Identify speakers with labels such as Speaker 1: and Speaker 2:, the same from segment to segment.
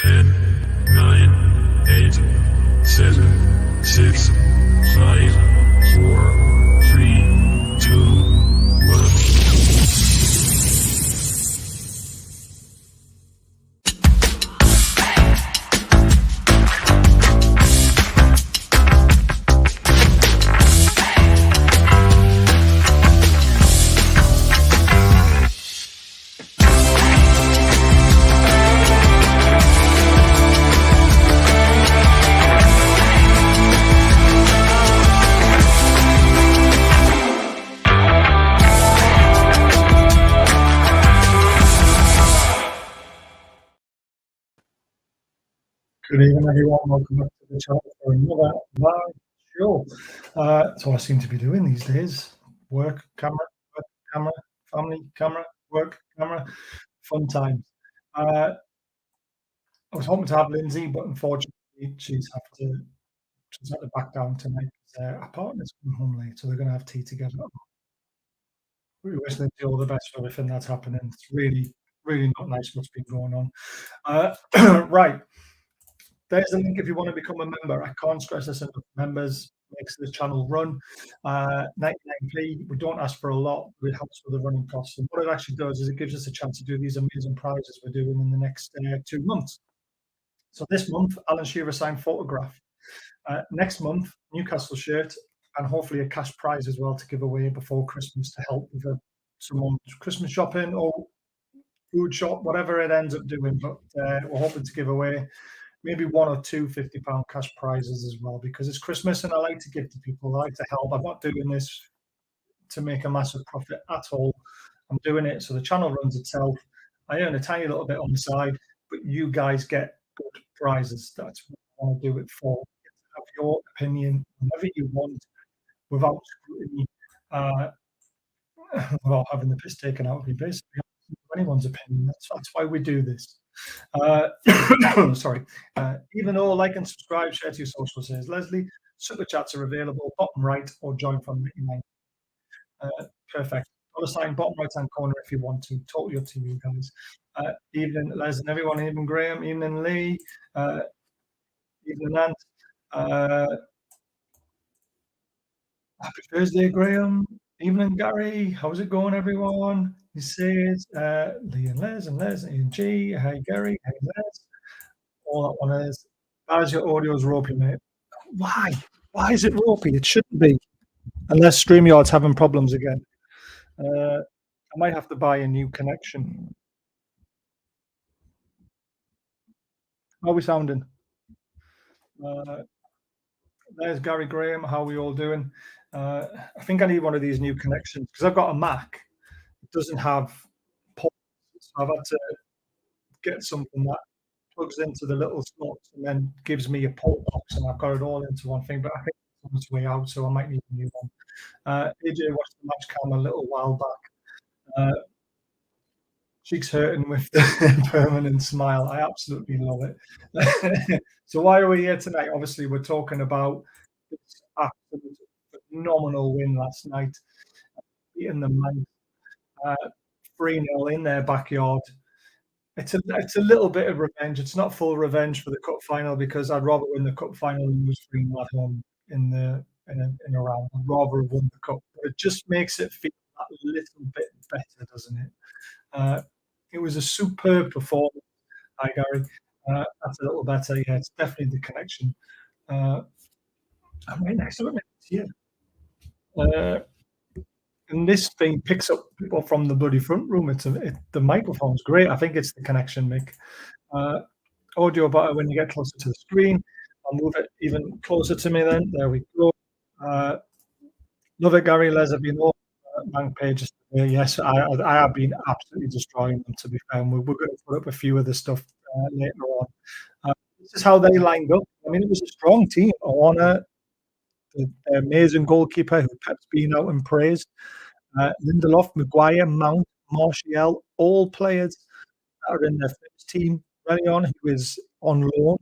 Speaker 1: 10, 9, 8, 7, 6, 5, 4, 3, 2, 1.
Speaker 2: Good evening, everyone. Welcome back to the channel for another live show. That's what I seem to be doing these days. Work, camera, family, camera, work, camera, fun times. I was hoping to have Lindsay, but unfortunately she's had to back down tonight. Her partner's coming home late, so they're going to have tea together. We wish Lindsay all the best for everything that's happening. It's really, really not nice what's been going on. Right. There's a link if you want to become a member. I can't stress this enough. Members makes the channel run. 99p. We don't ask for a lot, but it helps with the running costs. And what it actually does is it gives us a chance to do these amazing prizes we're doing in the next 2 months. So this month, Alan Shearer signed photograph. Next month, Newcastle shirt, and hopefully a cash prize as well to give away before Christmas to help with someone's Christmas shopping or food shop, whatever it ends up doing. But we're hoping to give away maybe 1 or 2 £50 cash prizes as well, because it's Christmas and I like to give to people. I like to help. I'm not doing this to make a massive profit at all. I'm doing it so the channel runs itself. I earn a tiny little bit on the side, but you guys get good prizes. That's what I want to do it for. You get to have your opinion whenever you want without scrutiny, without having the piss taken out of you, basically. Anyone's opinion. That's why we do this. Sorry. Even though like and subscribe, share to your social, says Leslie. Super chats are available bottom right or join from 99. Perfect. $sign bottom right hand corner if you want to. Totally up to you guys. Evening Les and everyone. Evening Graham. Evening Lee. Evening Nant. Happy Thursday, Graham. Evening Gary. How's it going, everyone? He says Lee and Les and Ian G. Hey Gary. Hey Les. All that one is. As your audio's ropey, mate. Why? Why is it ropey? It shouldn't be. Unless StreamYard's having problems again. I might have to buy a new connection. How are we sounding? There's Gary Graham. How are we all doing? I think I need one of these new connections because I've got a Mac. It doesn't have ports, so I've had to get something that plugs into the little slots and then gives me a port box, and I've got it all into one thing. But I think it's on its way out, so I might need a new one. AJ watched the match cam a little while back. Cheeks hurting with the permanent smile. I absolutely love it. So why are we here tonight? Obviously, we're talking about this absolute phenomenal win last night, beating the man 3-0 in their backyard. It's a little bit of revenge. It's not full revenge for the cup final because I'd rather win the cup final and lose 3-0 at home in a round. I'd rather have won the cup. But it just makes it feel that little bit better, doesn't it? It was a superb performance. Hi, Gary. That's a little better. Yeah, it's definitely the connection. I'm right next to it here. And this thing picks up people from the bloody front room. The microphone's great. I think it's the connection, Mick. Audio better when you get closer to the screen. I'll move it even closer to me then. There we go. Love it, Gary. Les have been all blank pages today. Yes, I have been absolutely destroying them, to be fair. And we're going to put up a few of the stuff later on. This is how they lined up. I mean, it was a strong team. Oana, the amazing goalkeeper who Pep's been out and praised. Lindelof, Maguire, Mount, Martial, all players that are in their first team. Relion, who is on loan.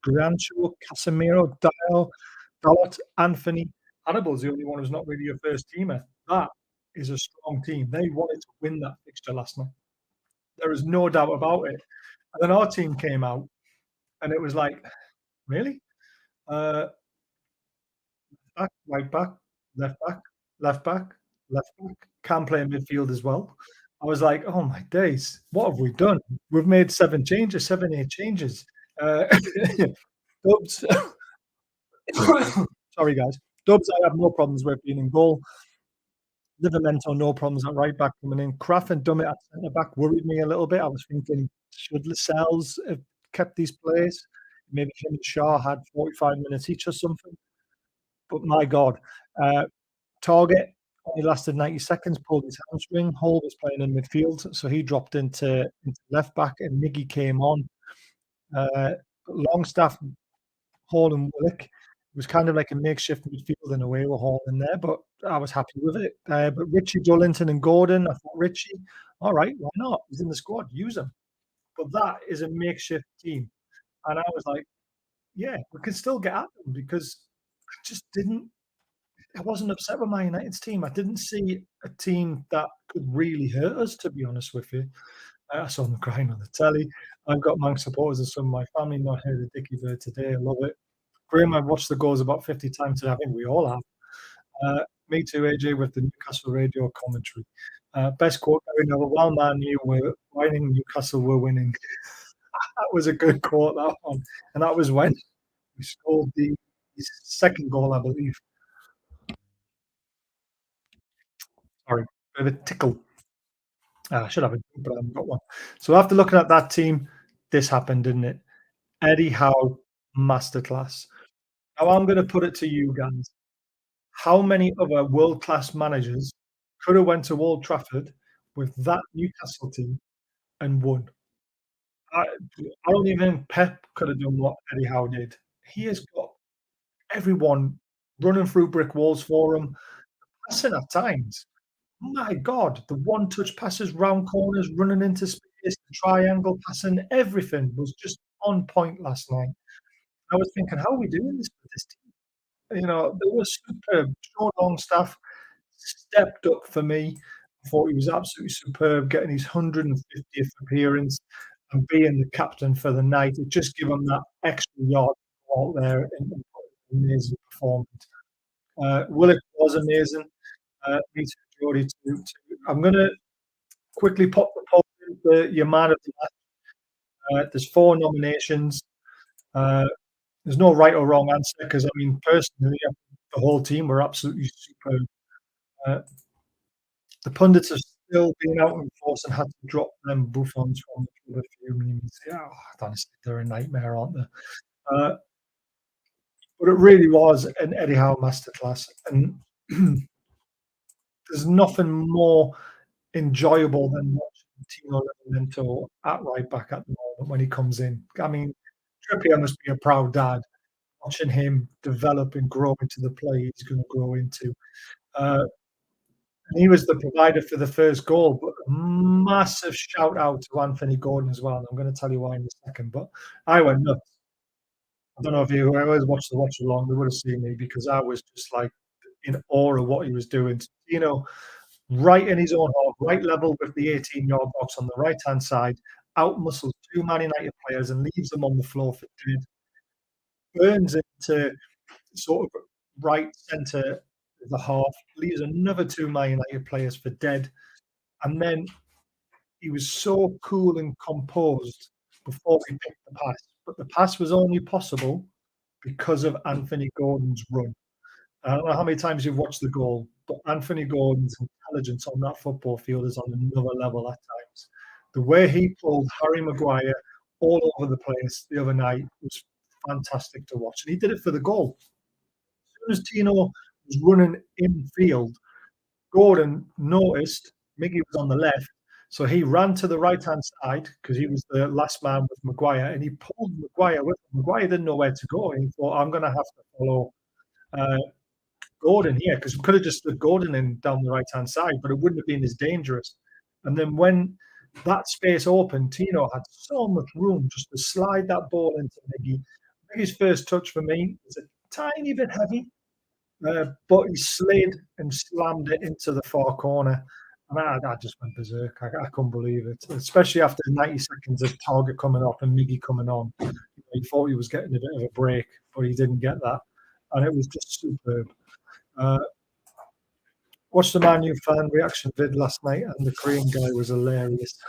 Speaker 2: Grancho, Casemiro, Dalot, Anthony. Hannibal's the only one who's not really a first teamer. That is a strong team. They wanted to win that fixture last night. There is no doubt about it. And then our team came out And it was like, really? Uh, back, right back, left back, left back, left back. Can play midfield as well. I was like, "Oh my days, what have we done? We've made 7 changes, 7, 8 changes." Uh, Dubs sorry, guys. Dubs, I have no problems with being in goal. Livramento, no problems at right back coming in. Kraft and Dummett at centre back worried me a little bit. I was thinking, should Lascelles have kept these players? Maybe him and Shaw had 45 minutes each or something. But my God, uh, Target only lasted 90 seconds, pulled his hamstring. Hall was playing in midfield, so he dropped into left back, and Miggy came on. Uh, Longstaff, Hall, and Willock. It was kind of like a makeshift midfield in a way with Hall in there, but I was happy with it. But Richie, Dullington, and Gordon, I thought Richie, all right, why not? He's in the squad, use him. But that is a makeshift team, and I was like, yeah, we can still get at them because I just didn't. I wasn't upset with my United's team. I didn't see a team that could really hurt us, to be honest with you. I saw them crying on the telly. I've got Manx supporters as some of my family, not here the Dickie Bird today. I love it. Graham, I've watched the goals about 50 times today. I think we all have. Me too, AJ, with the Newcastle radio commentary. Best quote Gary Neville, while Man U were winning, Newcastle were winning. That was a good quote, that one. And that was when we scored the second goal, I believe. Sorry, bit of a tickle. I should have a drink, but I haven't got one. So after looking at that team, this happened, didn't it? Eddie Howe Masterclass. Now I'm going to put it to you guys. How many other world-class managers could have went to Old Trafford with that Newcastle team and won? I, I don't even think Pep could have done what Eddie Howe did. He has got everyone running through brick walls for him, passing at times. My God, the one-touch passes, round corners, running into space, the triangle passing, everything was just on point last night. I was thinking, "How are we doing this with this team?" You know, they were superb. Sean Longstaff stepped up for me. I thought he was absolutely superb, getting his 150th appearance and being the captain for the night. It just gave him that extra yard to go out there and put an amazing performance. Willock was amazing. Me too, Jody too. I'm gonna quickly pop the poll in for your man of the match. There's 4 nominations. Uh, there's no right or wrong answer because, I mean, personally, the whole team were absolutely superb. Uh, the pundits have still been out in force and had to drop them Buffons from the club a few memes. Yeah, honestly, they're a nightmare, aren't they? Uh, but it really was an Eddie Howe masterclass, and there's nothing more enjoyable than watching Tino Livramento at right back at the moment when he comes in. I mean, Trippier must be a proud dad watching him develop and grow into the player he's going to grow into. And he was the provider for the first goal, but a massive shout out to Anthony Gordon as well. And I'm going to tell you why in a second. But I went nuts. I don't know if you always watched the watch along, they would have seen me because I was just like in awe of what he was doing. You know, right in his own half, right level with the 18-yard box on the right hand side, out muscles 2 Man United players and leaves them on the floor for dead. Burns into sort of right centre of the half, leaves another 2 Man United players for dead. And then he was so cool and composed before we picked the pass. But the pass was only possible because of Anthony Gordon's run. I don't know how many times you've watched the goal, but Anthony Gordon's intelligence on that football field is on another level at times. The way he pulled Harry Maguire all over the place the other night was fantastic to watch. And he did it for the goal. As soon as Tino was running in field, Gordon noticed Miggy was on the left. So he ran to the right hand side because he was the last man with Maguire, and he pulled Maguire with him. Maguire didn't know where to go. And he thought, I'm going to have to follow Gordon here because we could have just stood Gordon in down the right hand side, but it wouldn't have been as dangerous. And then when that space opened, Tino had so much room just to slide that ball into Miggy. Miggy's first touch for me was a tiny bit heavy, but he slid and slammed it into the far corner. And I just went berserk. I couldn't believe it, especially after 90 seconds of Target coming off and Miggy coming on. He thought he was getting a bit of a break, but he didn't get that, and it was just superb. Uh, Watched the Man U fan reaction vid last night, and the Korean guy was hilarious.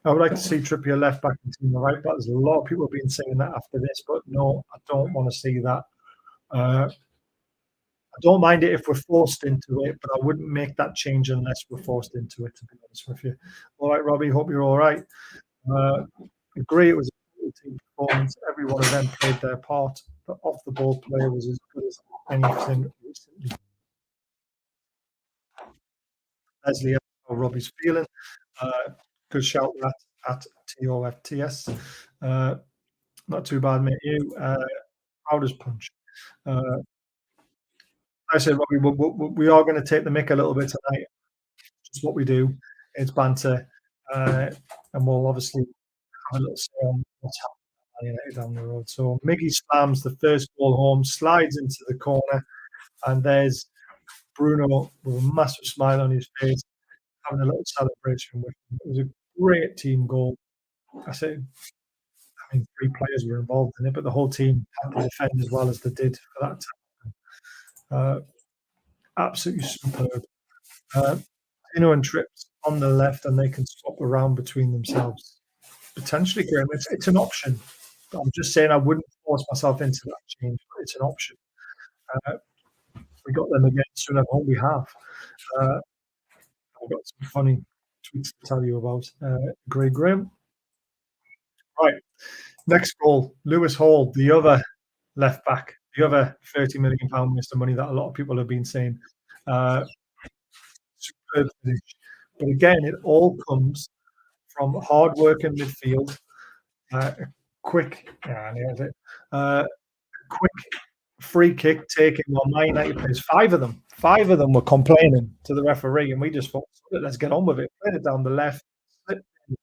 Speaker 2: I would like to see Trippier left back and team the right back. There's a lot of people have been saying that after this, but no, I don't want to see that. I don't mind it if we're forced into it, but I wouldn't make that change unless we're forced into it, to be honest with you. All right, Robbie, hope you're all right. Agree, it was a team performance. Every one of them played their part. The off the ball play was as good as anything recently. Leslie, how Robbie's feeling. Good shout at TOFTS. Not too bad, mate. You, proud as punch. I said, Robbie, we are going to take the mick a little bit tonight. It's what we do. It's banter. And we'll obviously have a little say on what's happening down the road. So Miggy slams the first ball home, slides into the corner, and there's Bruno with a massive smile on his face, having a little celebration with him. It was a great team goal. I mean, 3 players were involved in it, but the whole team had to defend as well as they did for that time. Absolutely superb. And Trips on the left, and they can swap around between themselves. Potentially, Graham, it's an option. But I'm just saying I wouldn't force myself into that change, but it's an option. We got them again soon. I hope we have. I've got some funny tweets to tell you about. Greg Graham. Right. Next goal, Lewis Hall, the other left back, the other £30 million Mr. Money that a lot of people have been saying. Superb finish. But again, it all comes from hard work in midfield, quick free kick taken on Man United players. 5 of them were complaining to the referee, and we just thought, let's get on with it. Played it down the left, slipped in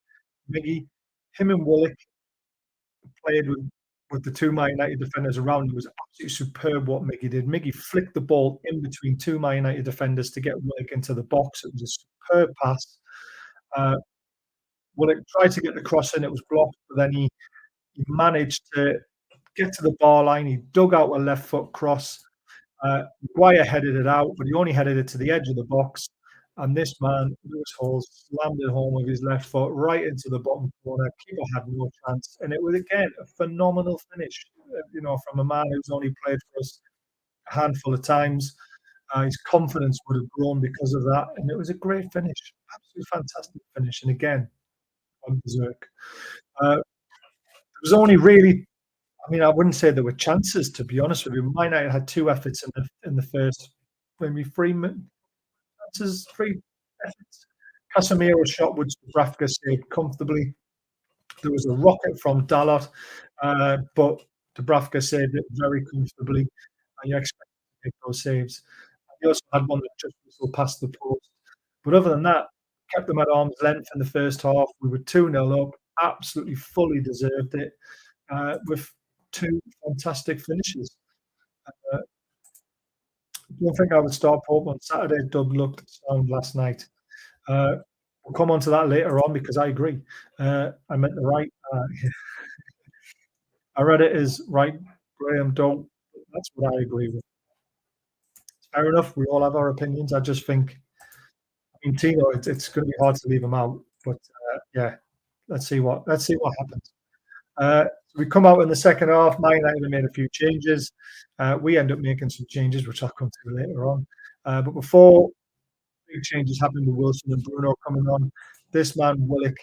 Speaker 2: Miggy, him and Willock played with the 2 Man United defenders around. It was absolutely superb what Miggy did. Miggy flicked the ball in between 2 Man United defenders to get Willock into the box. It was a superb pass. Willock tried to get the cross in, it was blocked, but then he managed to get to the bar line. He dug out a left foot cross. Maguire headed it out, but he only headed it to the edge of the box. And this man, Lewis Hall, slammed it home with his left foot right into the bottom corner. Keeper had no chance. And it was, again, a phenomenal finish, from a man who's only played for us a handful of times. His confidence would have grown because of that. And it was a great finish. Absolutely fantastic finish. And again, on berserk. It was only really, I wouldn't say there were chances, to be honest with you. Man United had 2 efforts in the first, maybe 3 chances, 3 efforts. Casemiro's shot, which Dubravka saved comfortably. There was a rocket from Dalot, but Dubravka saved it very comfortably. And you expect to make those saves. And he also had one that just whistled past the post. But other than that, kept them at arm's length in the first half. We were 2-0 up, absolutely fully deserved it, with 2 fantastic finishes. I don't think I would start Pope on Saturday. Doug looked sound last night. We'll come on to that later on because I agree. I meant the right. I read it as right, Graham, don't. That's what I agree with. Fair enough. We all have our opinions. I just think, Tino, it's going to be hard to leave him out. But yeah, let's see what happens. We come out in the second half. Man United have made a few changes. We end up making some changes, which I'll come to later on. But before big changes happened with Wilson and Bruno coming on, this man Willock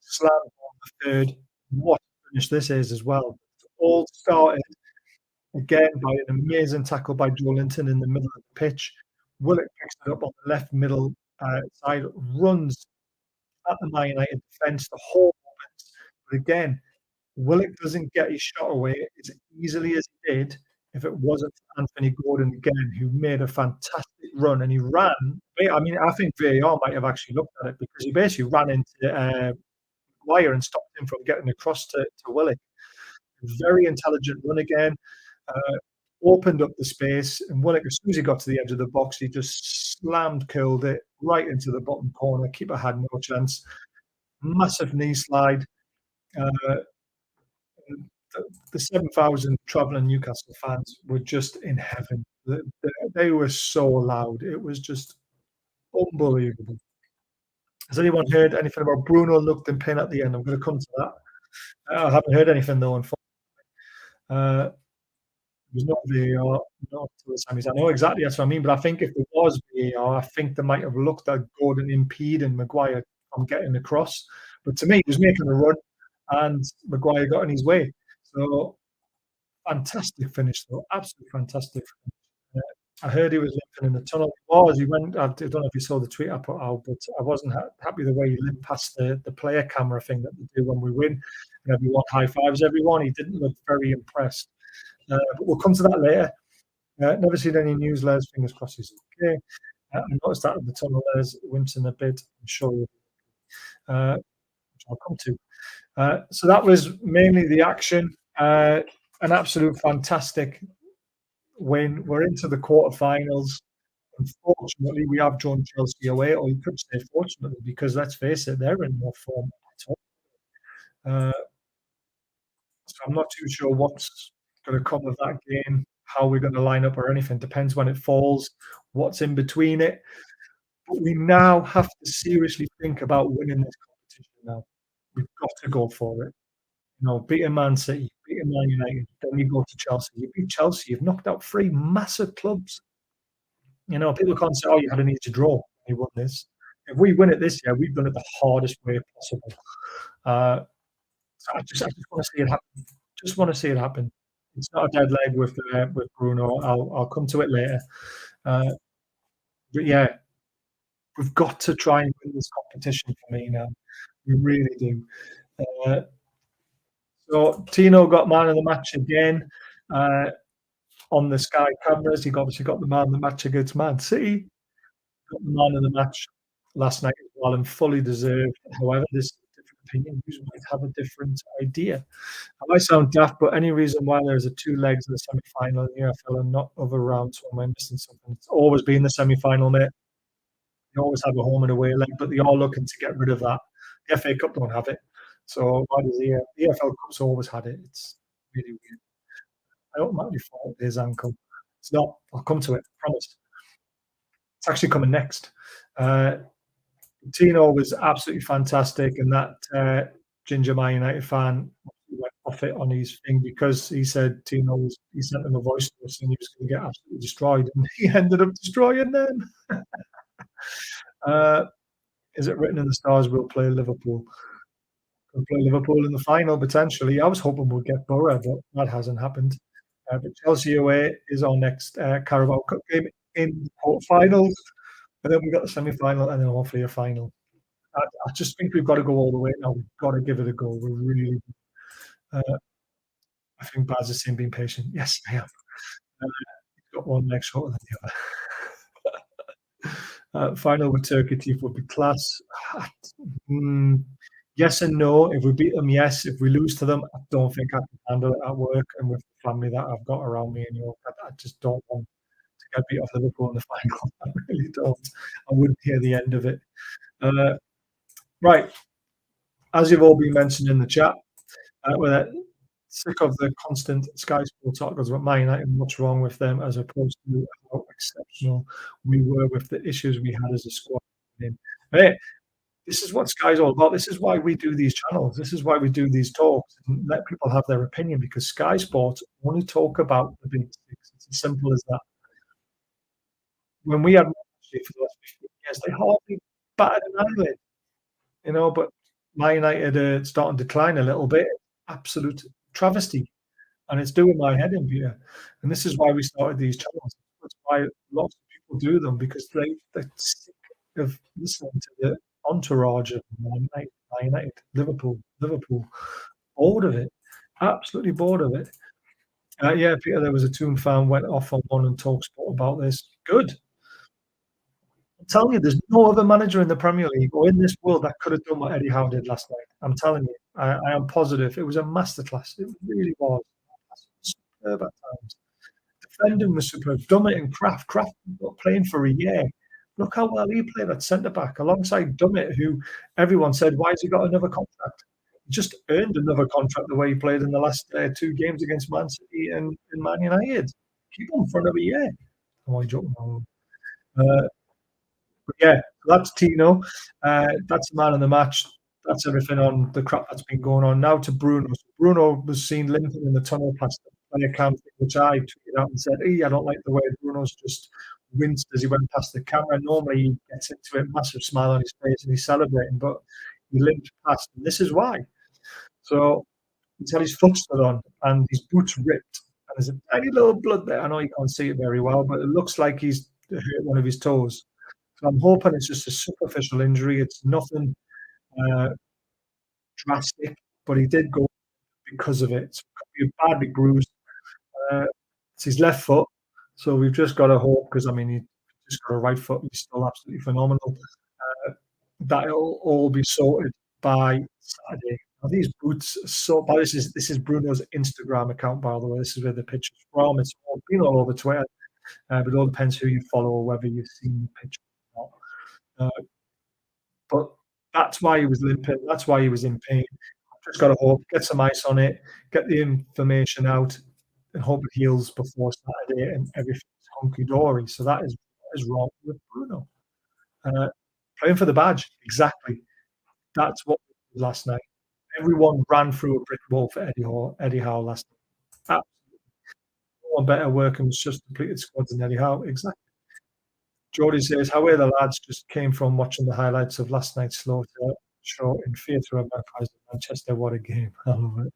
Speaker 2: slammed on the third. What a finish this is as well. It all started again by an amazing tackle by Joe Linton in the middle of the pitch. Willock picks it up on the left middle side, runs at the Man United defence the whole moment. But again, Willock doesn't get his shot away as easily as he did if it wasn't for Anthony Gordon again, who made a fantastic run and he ran. I think VAR might have actually looked at it because he basically ran into Maguire and stopped him from getting across to Willock. Very intelligent run again. Opened up the space, and Willock, as soon as he got to the edge of the box, he just curled it right into the bottom corner. Keeper had no chance. Massive knee slide. the 7,000 travelling Newcastle fans were just in heaven. They were so loud. It was just unbelievable. Has anyone heard anything about Bruno Lupton pin at the end? I'm going to come to that. I haven't heard anything though. Uh, there's no VAR, not to the semis. I know exactly that's what I mean, but I think if there was VAR, I think they might have looked at Gordon impeding Maguire from getting across. But to me, he was making a run, and Maguire got in his way. So fantastic finish, though. Absolutely fantastic. I heard he was limping in the tunnel. He went. I don't know if you saw the tweet I put out, but I wasn't happy the way he limped past the player camera thing that they do when we win, and everyone high fives everyone. He didn't look very impressed. But we'll come to that later. Never seen any news, Les. Fingers crossed he's okay. I noticed that in the tunnel, Les wincing a bit. I'm sure which I'll come to. So that was mainly the action. An absolute fantastic win. We're into the quarterfinals. Unfortunately, we have drawn Chelsea away, or you could say fortunately, because let's face it, they're in no form at all. So I'm not too sure what's going to come of that game, how we're going to line up or anything. Depends when it falls, what's in between it. But we now have to seriously think about winning this competition now. We've got to go for it. Beating Man City, beating Man United, then you go to Chelsea. You beat Chelsea, you've knocked out 3 massive clubs. People can't say, you had an easy draw when you won this. If we win it this year, we've done it the hardest way possible. So I just want to see it happen. Just want to see it happen. It's not a dead leg with Bruno. I'll come to it later. But yeah, we've got to try and win this competition for me now. We really do. So Tino got man of the match again on the Sky cameras. He obviously got the man of the match against Man City. Got the man of the match last night as well, and fully deserved. However, this is a different opinion. You might have a different idea. I might sound daft, but any reason why there's 2 legs of the semi-final in the UFL and not other rounds, so am I missing something? It's always been the semi-final, mate. You always have a home and away leg, but they are looking to get rid of that. The FA Cup don't have it. So why does the EFL Cup's always had it? It's really weird. I automatically thought his ankle. It's not. I'll come to it. I promise. It's actually coming next. Tino was absolutely fantastic, and that Ginger Man United fan went off it on his thing because he said he sent him a voice note saying he was going to get absolutely destroyed, and he ended up destroying them. Is it written in the stars we'll play Liverpool? We'll play Liverpool in the final, potentially. I was hoping we'd get Borough, but that hasn't happened. But Chelsea away is our next Carabao Cup game in the quarterfinals. And then we've got the semi-final and then hopefully a final. I just think we've got to go all the way now. We've got to give it a go. We're really I think Baz is saying being patient. Yes, I am. He's got one leg shorter than the other. Final with Turkey teeth would be class. Yes and no. If we beat them, yes. If we lose to them, I don't think I can handle it at work and with the family that I've got around me in York. I just don't want to get beat off Liverpool in the final. I really don't. I wouldn't hear the end of it. Right. As you've all been mentioned in the chat, we're sick of the constant Sky Sports articles about Man United and what's wrong with them, as opposed to how exceptional we were with the issues we had as a squad. Hey, this is what Sky's all about. This is why we do these channels. This is why we do these talks and let people have their opinion, because Sky Sports only talk about the big six. It's as simple as that. When we had for the last 15 years, they hardly batted an eyelid, but Man United are starting to decline a little bit. Absolute travesty. And it's doing my head in here. And this is why we started these channels. That's why lots of people do them, because they're sick of listening to the entourage of Man United, Liverpool, bored of it, absolutely bored of it. Yeah, Peter, there was a Toon fan went off on one and TalkSport about this. Good. I'm telling you, there's no other manager in the Premier League or in this world that could have done what Eddie Howe did last night. I'm telling you, I am positive. It was a masterclass. It really was. Superb at times. Defending was superb. Dummett and Kraft. Kraft got playing for a year. Look how well he played at centre-back alongside Dummett, who everyone said, why has he got another contract? He just earned another contract the way he played in the last 2 games against Man City and Man United. Keep him for another year. Oh, I joking. Uh, but yeah, that's Tino. That's the man of the match. That's everything on the crap that's been going on. Now to Bruno. So Bruno was seen limping in the tunnel past the player cam, which I tweeted out and said, hey, I don't like the way Bruno's just winced as he went past the camera. Normally he gets into it, massive smile on his face, and he's celebrating, but he limped past, and this is why. So he's had his foot stood on, and his boots ripped, and there's a tiny little blood there. I know you can't see it very well, but it looks like he's hurt one of his toes. So I'm hoping it's just a superficial injury. It's nothing uh, drastic, but he did go because of it. So he could be badly bruised. Uh, it's his left foot, so we've just got to hope because I mean he's just got a right foot. He's still absolutely phenomenal. That it'll all be sorted by Saturday. Now, these boots are so. But this is Bruno's Instagram account, by the way. This is where the picture's from. It's all, been all over Twitter, but it all depends who you follow or whether you've seen the picture or not. But that's why he was limping. That's why he was in pain. Just got to hope, get some ice on it, get the information out, and hope it heals before Saturday and everything's hunky dory. So that is wrong with Bruno. Uh, Playing for the badge, exactly. That's what we did last night. Everyone ran through a brick wall for Eddie Howe last night. No one better working with just completed squads than Eddie Howe. Exactly. Jordy says, how are the lads just came from watching the highlights of last night's slaughter show in theatre of Magpies in Manchester. What a game. I love it.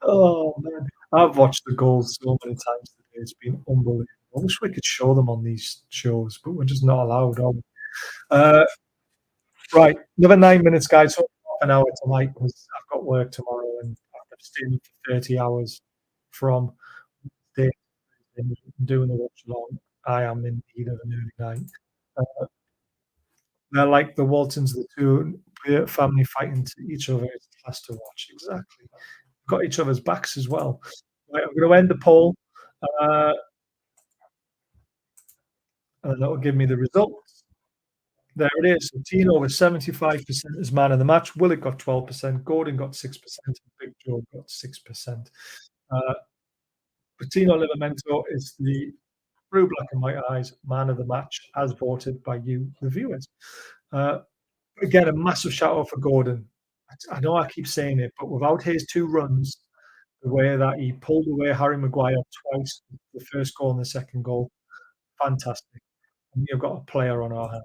Speaker 2: Oh, man. I've watched the goals so many times today. It's been unbelievable. I wish we could show them on these shows, but we're just not allowed, are we? Uh, right. Another 9 minutes, guys. So half an hour tonight because I've got work tomorrow and after staying for 30 hours from day doing the watch along, I am in need of an early night. Uh, they're like the Waltons, the two family fighting to each other. It's a class to watch. Exactly. Got each other's backs as well. Right, I'm going to end the poll, uh, and that will give me the results. There it is. So Tino with 75% as man of the match. Willett got 12%. Gordon got 6%. And Big Joe got 6%. Tino Livamento is the Blue, Black and White Eyes man of the match, as voted by you, the viewers. Again, a massive shout out for Gordon. I know I keep saying it, but without his 2 runs, the way that he pulled away Harry Maguire twice, the first goal and the second goal, fantastic. And we've got a player on our hands.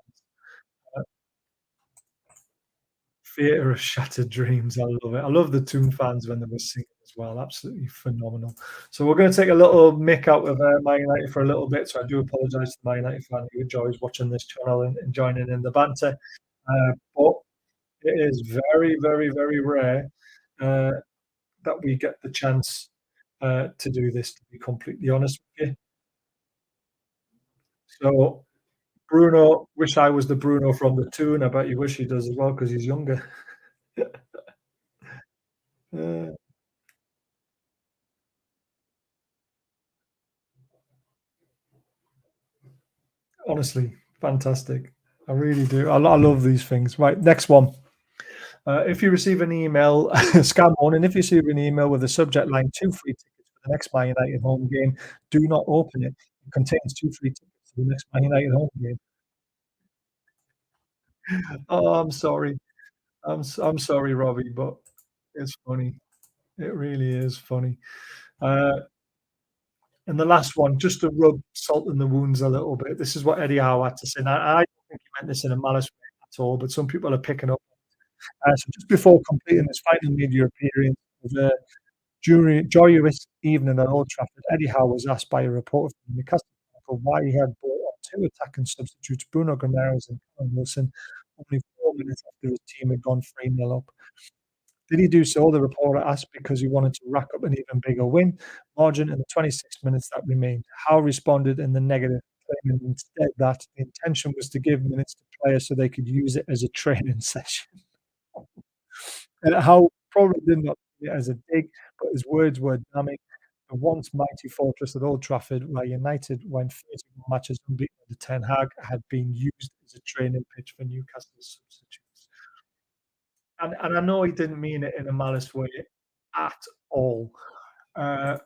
Speaker 2: Theatre of Shattered Dreams. I love it. I love the Toon fans when they were singing as well. Absolutely phenomenal. So we're going to take a little mick out of Man United for a little bit. So I do apologise to the Man United fan who enjoys watching this channel and joining in the banter. But it is very, very, very rare that we get the chance to do this, to be completely honest with you. So Bruno, wish I was the Bruno from the Toon. I bet you wish he does as well because he's younger. Honestly, fantastic. I really do. I love these things. Right, next one. If you receive an email, scam on, and if you receive an email with a subject line 2 free tickets for the next Man United home game, do not open it. It contains 2 free tickets for the next Man United home game. Oh, I'm sorry. I'm sorry, Robbie, but it's funny. It really is funny. Uh, and the last one, just to rub salt in the wounds a little bit. This is what Eddie Howe had to say. Now, I don't think he meant this in a malice way at all, but some people are picking up. So just before completing his final media appearance of a joyous evening at Old Trafford, Eddie Howe was asked by a reporter from Newcastle why he had brought on 2 attacking substitutes, Bruno Guimaraes and Callum Wilson, only 4 minutes after his team had gone 3-0 up. Did he do so? The reporter asked because he wanted to rack up an even bigger win margin in the 26 minutes that remained. Howe responded in the negative, claiming instead that the intention was to give minutes to players so they could use it as a training session. And Howe probably did not see it as a dig, but his words were damning. The once mighty fortress at Old Trafford, where United went 31 matches unbeaten under Ten Hag, had been used as a training pitch for Newcastle substitutes. and I know he didn't mean it in a malice way at all. Uh,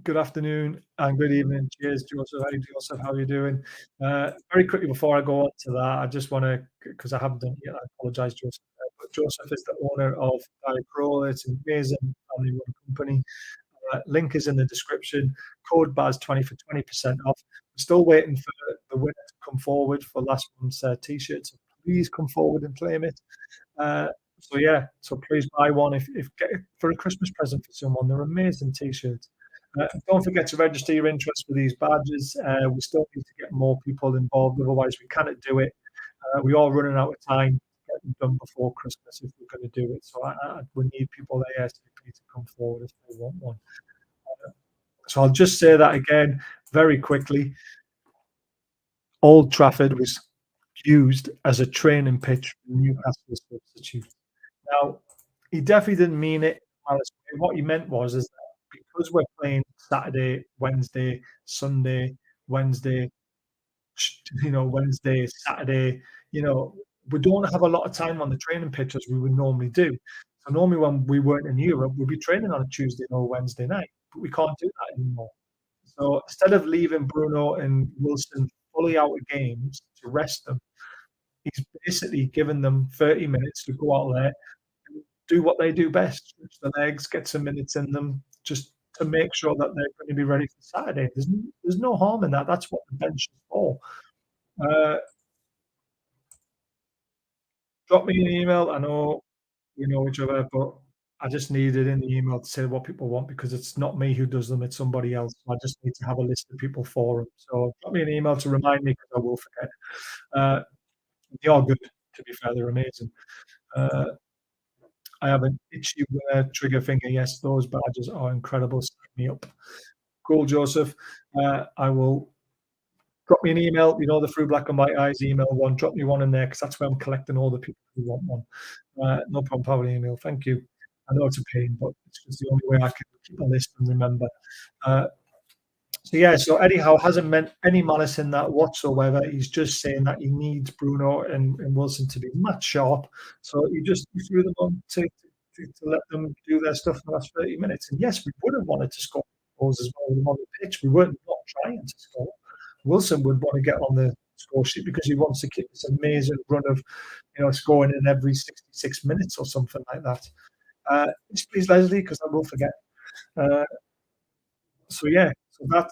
Speaker 2: Good afternoon and good evening. Cheers, Joseph. Hey, Joseph, how are you doing? Very quickly before I go on to that, I just want to, because I haven't done it yet, I apologize, Joseph. But Joseph is the owner of Diet Pro. It's an amazing family-run company. Link is in the description. Code BAZ20 for 20% off. We're still waiting for the winner to come forward for last month's t-shirt. So please come forward and claim it. So yeah, so please buy one if get it for a Christmas present for someone. They're amazing t-shirts. Don't forget to register your interest for these badges. We still need to get more people involved, otherwise we cannot do it. We are running out of time to get them done before Christmas if we're going to do it. So we need people ASAP to come forward if they want one. So I'll just say that again very quickly. Old Trafford was used as a training pitch for Newcastle substitute. Now, he definitely didn't mean it. What he meant was is that because we're playing Saturday, Wednesday, Sunday, Wednesday, Wednesday, Saturday, we don't have a lot of time on the training pitch as we would normally do. So normally when we weren't in Europe, we'd be training on a Tuesday or Wednesday night, but we can't do that anymore. So instead of leaving Bruno and Wilson fully out of games to rest them, he's basically given them 30 minutes to go out there and do what they do best, stretch the legs, get some minutes in them, just to make sure that they're going to be ready for Saturday. There's no harm in that. That's what the bench is for. Drop me an email. I know we know each other, but I just need it in the email to say what people want because it's not me who does them, it's somebody else. So I just need to have a list of people for them. So drop me an email to remind me because I will forget. They are good, to be fair, they're amazing. I have an itchy trigger finger. Yes, those badges are incredible. Sign me up. Cool, Joseph. I will drop me an email. The Through Black and White Eyes email one. Drop me one in there because that's where I'm collecting all the people who want one. No problem, power email. Thank you. I know it's a pain, but it's just the only way I can keep a list and remember. So Eddie Howe hasn't meant any malice in that whatsoever. He's just saying that he needs Bruno and Wilson to be match sharp. So he threw them on to let them do their stuff in the last 30 minutes. And yes, we would have wanted to score goals as well with them on the pitch. We weren't not trying to score. Wilson would want to get on the score sheet because he wants to keep this amazing run of, scoring in every 66 minutes or something like that. Please, Leslie, because I will forget. So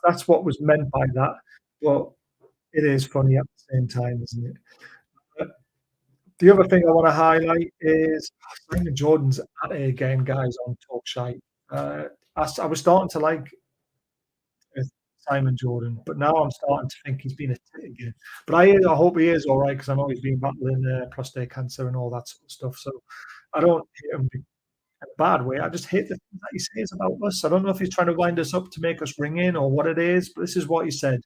Speaker 2: that's what was meant by that. But it is funny at the same time, isn't it? The other thing I want to highlight is Simon Jordan's at it again, guys, on Talk Shite. I was starting to like Simon Jordan, but now I'm starting to think he's been a tit again. But I hope he is all right because I know he's been battling prostate cancer and all that sort of stuff. So I don't hate him in a bad way. I just hate the things that he says about us. I don't know if he's trying to wind us up to make us ring in or what it is, but this is what he said.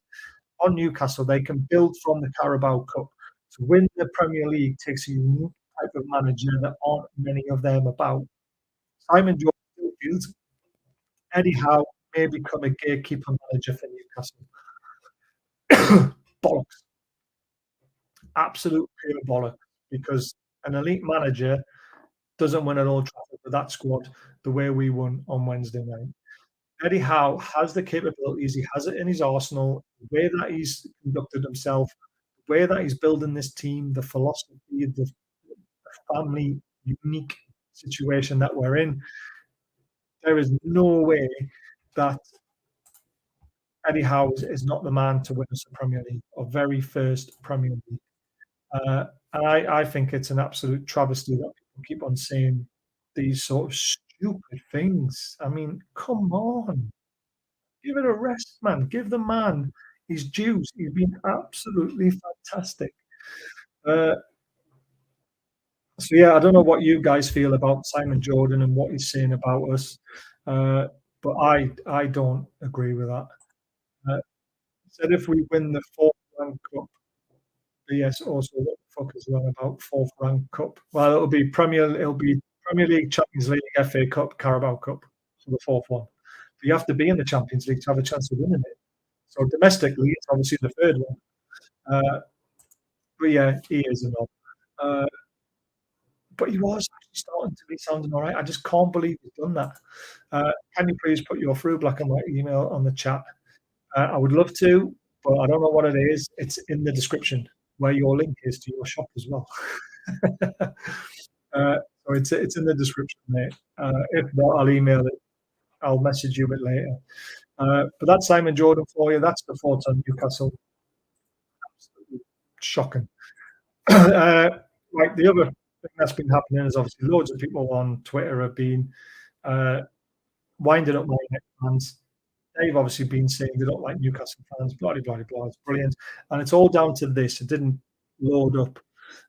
Speaker 2: On Newcastle, they can build from the Carabao Cup. To win the Premier League takes a unique type of manager that aren't many of them about. Simon Jordan still feels Eddie Howe may become a gatekeeper manager for Newcastle. Bollocks. Absolute pure bollocks. Because an elite manager doesn't win at Old Trafford with that squad the way we won on Wednesday night. Eddie Howe has the capabilities. He has it in his arsenal. The way that he's conducted himself, the way that he's building this team, the philosophy, the family unique situation that we're in. There is no way that Eddie Howe is not the man to win us a Premier League, our very first Premier League. And I think it's an absolute travesty that people keep on saying these sort of stupid things. I mean, come on. Give it a rest, man. Give the man his dues. He's been absolutely fantastic. I don't know what you guys feel about Simon Jordan and what he's saying about us, but I don't agree with that. He said if we win the fourth rank cup, yes, also what the fuck is that about fourth rank cup? Well, it'll be Premier League, Champions League, FA Cup, Carabao Cup, so the fourth one. But you have to be in the Champions League to have a chance of winning it. So domestically, it's obviously the third one. But yeah, he is a knob. but he was actually starting to be sounding all right. I just can't believe he's done that. Can you please put your through black and white email on the chat? I would love to, but I don't know what it is. It's in the description where your link is to your shop as well. So it's in the description, mate. If not, I'll email it. I'll message you a bit later. But that's Simon Jordan for you. That's the thoughts on Newcastle. Absolutely shocking. Right, the other thing that's been happening is obviously loads of people on Twitter have been winding up my fans. They've obviously been saying they don't like Newcastle fans, blah, blah, blah, blah. It's brilliant. And it's all down to this. It didn't load up.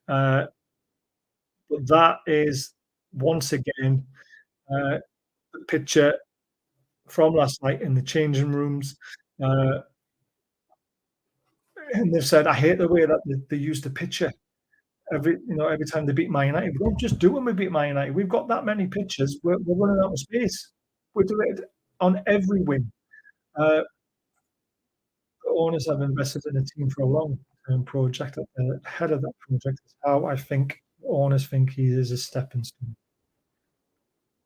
Speaker 2: But that is, once again, the picture from last night in the changing rooms. And they've said, I hate the way that they use the picture. Every time they beat Man United, we don't just do when we beat Man United. We've got that many pictures. We're running out of space. We do it on every win. The owners have invested in a team for a long-term project. At the head of that project is how I think owners think he is a stepping stone.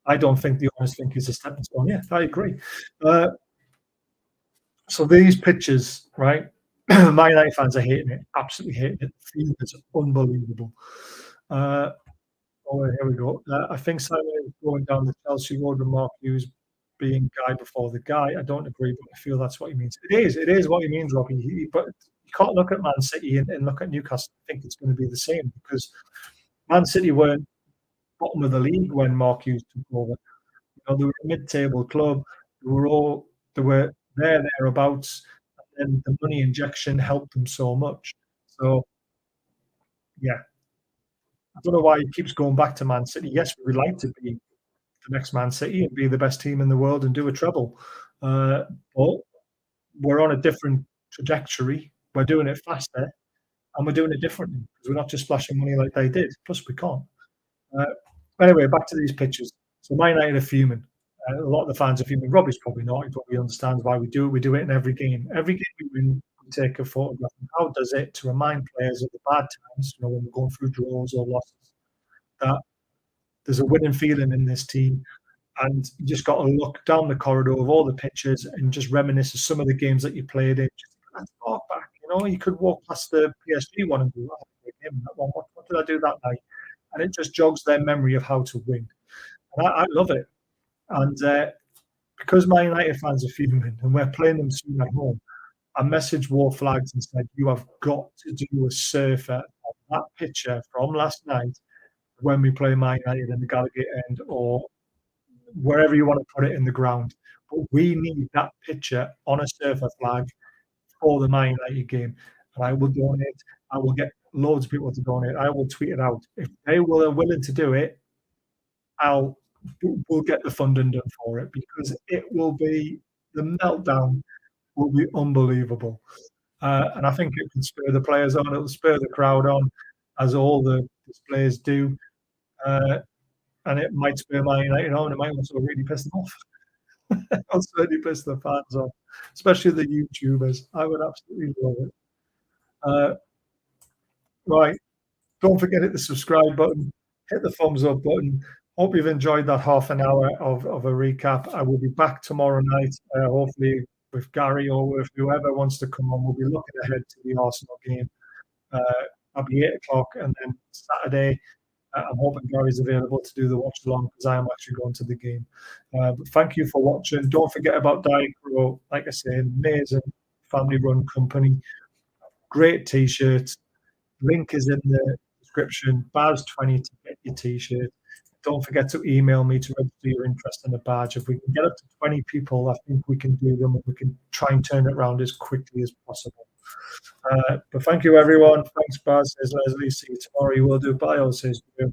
Speaker 2: I don't think the owners think he's a stepping stone. Yeah, I agree. So these pictures, right? Man United fans are hating it, absolutely hating it. The is unbelievable. Oh, here we go. I think Simon is going down the Chelsea road with Mark Hughes being guy before the guy. I don't agree, but I feel that's what he means. It is what he means, Robbie. But you can't look at Man City and look at Newcastle and think it's going to be the same, because Man City weren't bottom of the league when Mark Hughes took over. They were a mid-table club. They were thereabouts, and the money injection helped them so much. So, yeah, I don't know why he keeps going back to Man City. Yes, we would like to be the next Man City and be the best team in the world and do a treble, but we're on a different trajectory. We're doing it faster, and we're doing it differently, because we're not just splashing money like they did. Plus, we can't. Anyway, back to these pictures. So Man United are fuming. A lot of the fans are fuming. Robbie's probably not. He probably understands why we do it. We do it in every game. Every game we win, we take a photograph. And how does it to remind players of the bad times, when we're going through draws or losses, that there's a winning feeling in this team. And you just got to look down the corridor of all the pictures and just reminisce of some of the games that you played in. Just let's walk back. You could walk past the PSG one and go, oh, that one. What did I do that night? And it just jogs their memory of how to win. And I love it. And because Man United fans are fuming and we're playing them soon at home, I messaged War Flags and said, you have got to do a surfer of that picture from last night when we play Man United in the Gallagher end, or wherever you want to put it in the ground. But we need that picture on a surfer flag for the Man United game. And I will donate. I will get loads of people to donate. I will tweet it out. If they are willing to do it, we'll get the funding done for it, because it will be, the meltdown will be unbelievable. And I think it can spur the players on. It'll spur the crowd on, as all the displays do. And it might spur Man United on. It might also really piss them off. It'll certainly piss the fans off, especially the YouTubers. I would absolutely love it. Right. Don't forget to hit the subscribe button, hit the thumbs up button. Hope you've enjoyed that half an hour of a recap. I will be back tomorrow night, hopefully with Gary or with whoever wants to come on. We'll be looking ahead to the Arsenal game. I'll be 8 o'clock, and then Saturday, I'm hoping Gary's available to do the watch along, because I am actually going to the game. But thank you for watching. Don't forget about Diacro. Like I say, amazing family-run company. Great T-shirts. Link is in the description. Baz20 to get your T-shirt. Don't forget to email me to register your interest in the badge. If we can get up to 20 people, I think we can do them, and we can try and turn it around as quickly as possible. But thank you, everyone. Thanks, Baz, says Leslie. See you tomorrow. You will do. Bio says you.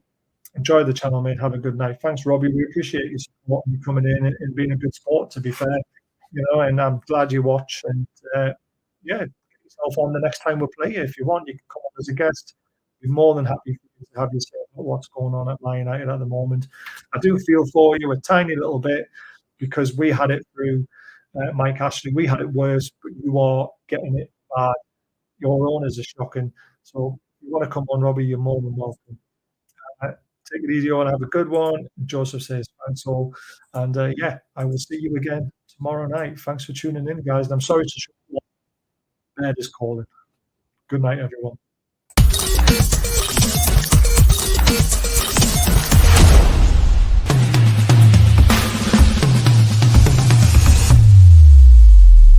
Speaker 2: Enjoy the channel, mate. Have a good night. Thanks, Robbie. We appreciate you supporting, you coming in and being a good sport, to be fair. And I'm glad you watch. And yeah, get yourself on the next time we play you. If you want, you can come on as a guest. Be more than happy for you to have you say what's going on at Man United at the moment. I do feel for you a tiny little bit, because we had it through Mike Ashley. We had it worse, but you are getting it bad. Your owners are shocking. So if you want to come on, Robbie, you're more than welcome. Take it easy on. Have a good one. Joseph says, thanks all. And yeah, I will see you again tomorrow night. Thanks for tuning in, guys. And I'm sorry to show you what bed is calling. Good night, everyone.